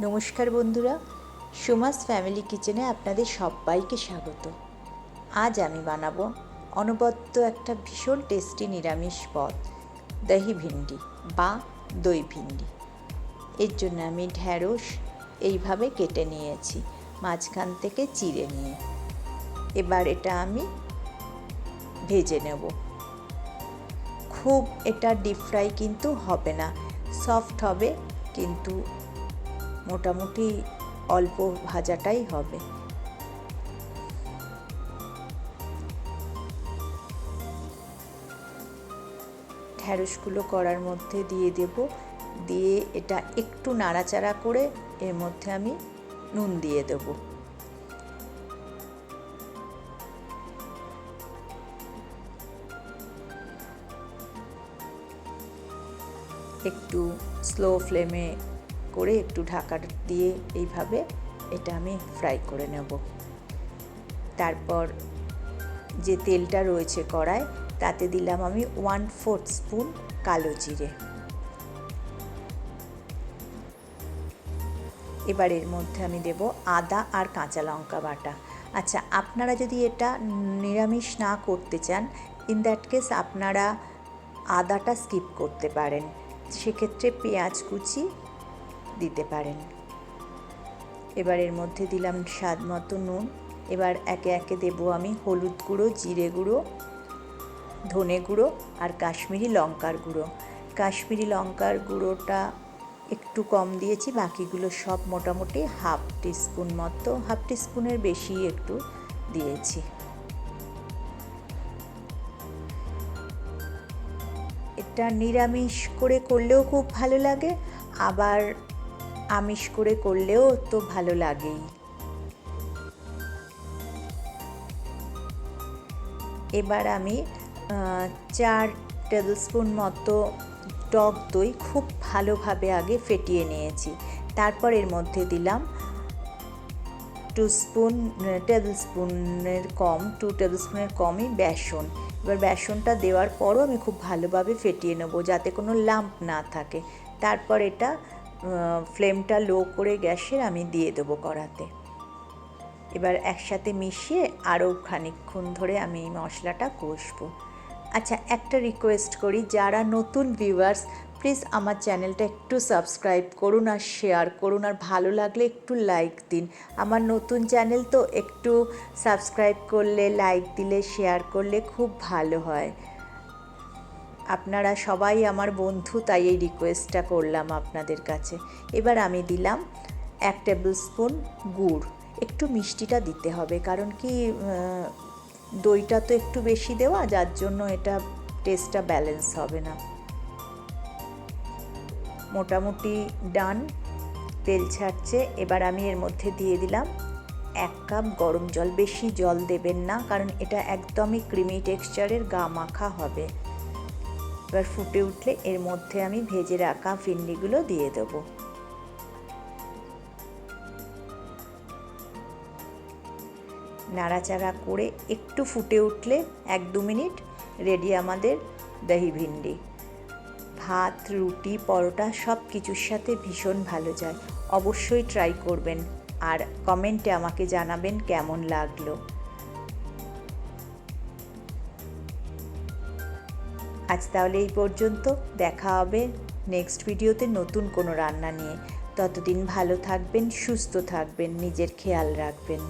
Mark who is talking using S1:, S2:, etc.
S1: নমস্কার বন্ধুরা, সুমাস ফ্যামিলি কিচেনে আপনাদের সবাইকে স্বাগত। আজ আমি বানাবো অনবদ্য একটা ভীষণ টেস্টি নিরামিষ পদ, দহি ভিন্ডি বা দই ভিন্ডি। এর জন্য আমি ঢ্যাঁড়স এইভাবে কেটে নিয়েছি, মাঝখান থেকে চিড়ে নিয়ে। এবার এটা আমি ভেজে নেব। খুব এটা ডিপ ফ্রাই কিন্তু হবে না, সফট হবে, কিন্তু মোটামুটি অল্প ভাজাটাই হবে। ঢ্যাঁড়সগুলো কড়ার মধ্যে দিয়ে দেব, দিয়ে এটা একটু নাড়াচাড়া করে এর মধ্যে আমি নুন দিয়ে দেব। একটু স্লো ফ্লেমে করে একটু ঢাকা দিয়ে এইভাবে এটা আমি ফ্রাই করে নেব। তারপর যে তেলটা রয়েছে কড়ায় তাতে দিলাম আমি 1/4 স্পুন কালো জিরে। এবার এর মধ্যে আমি দেব আদা আর কাঁচা লঙ্কা বাটা। আচ্ছা, আপনারা যদি এটা নিরামিষ না করতে চান, ইন দ্যাট কেস আপনারা আদাটা স্কিপ করতে পারেন, সেক্ষেত্রে পেঁয়াজ কুচি দিতে পারেন। এবার এর মধ্যে দিলাম স্বাদ মতো নুন। এবার একে একে দেব আমি হলুদ গুঁড়ো, জিরে গুঁড়ো, ধনে গুঁড়ো আর কাশ্মীরি লঙ্কার গুঁড়ো। কাশ্মীরি লঙ্কার গুঁড়োটা একটু কম দিয়েছি, বাকিগুলো সব মোটামুটি হাফ টিস্পুন মতো, হাফ টিস্পুনের বেশি একটু দিয়েছি। এটা নিরামিষ করে করলেও খুব ভালো লাগে, আবার আমিষ করে করলেও তো ভালো লাগেই। এবার আমি 4 টেবিল স্পুন মতো টক দই খুব ভালোভাবে আগে ফেটিয়ে নিয়েছি। তারপর এর মধ্যে দিলাম 2 টেবিল স্পুনের কমই বেসন। এবার বেসনটা দেওয়ার পরও আমি খুব ভালোভাবে ফেটিয়ে নেব, যাতে কোনো লাম্প না থাকে। তারপর এটা ফ্লেমটা লো করে গ্যাসের আমি দিয়ে দেবো কড়াতে। এবার একসাথে মিশিয়ে আরও খানিকক্ষণ ধরে আমি এই মশলাটা কষবো। আচ্ছা, একটা রিকোয়েস্ট করি, যারা নতুন ভিউয়ার্স, প্লিজ আমার চ্যানেলটা একটু সাবস্ক্রাইব করুন আর শেয়ার করুন, আর ভালো লাগলে একটু লাইক দিন। আমার নতুন চ্যানেল তো, একটু সাবস্ক্রাইব করলে, লাইক দিলে, শেয়ার করলে খুব ভালো হয়। আপনারা সবাই আমার বন্ধু, তাই এই রিকোয়েস্টটা করলাম আপনাদের কাছে। এবার আমি দিলাম 1 টেবিল স্পুন গুড়। একটু মিষ্টিটা দিতে হবে, কারণ কি দইটা তো একটু বেশি দেওয়া, যার জন্য এটা টেস্টটা ব্যালেন্স হবে না। মোটামুটি ডান, তেল ছাড়ছে। এবার আমি এর মধ্যে দিয়ে দিলাম 1 কাপ গরম জল। বেশি জল দেবেন না, কারণ এটা একদমই ক্রিমি টেক্সচারের, গা মাখা হবে। এবার ফুটে উঠলে এর মধ্যে আমি ভেজে রাখা ভিন্ডিগুলো দিয়ে দেবো। নাড়াচাড়া করে একটু ফুটে উঠলে 1-2 মিনিট রেডি আমাদের দহি ভিন্ডি। ভাত, রুটি, পরোটা সব কিছুর সাথে ভীষণ ভালো যায়। অবশ্যই ট্রাই করবেন আর কমেন্টে আমাকে জানাবেন কেমন লাগলো। আজ তাহলে এই পর্যন্ত, দেখা হবে নেক্সট ভিডিওতে নতুন কোনো রান্না নিয়ে। ততদিন ভালো থাকবেন, সুস্থ থাকবেন, নিজের খেয়াল রাখবেন।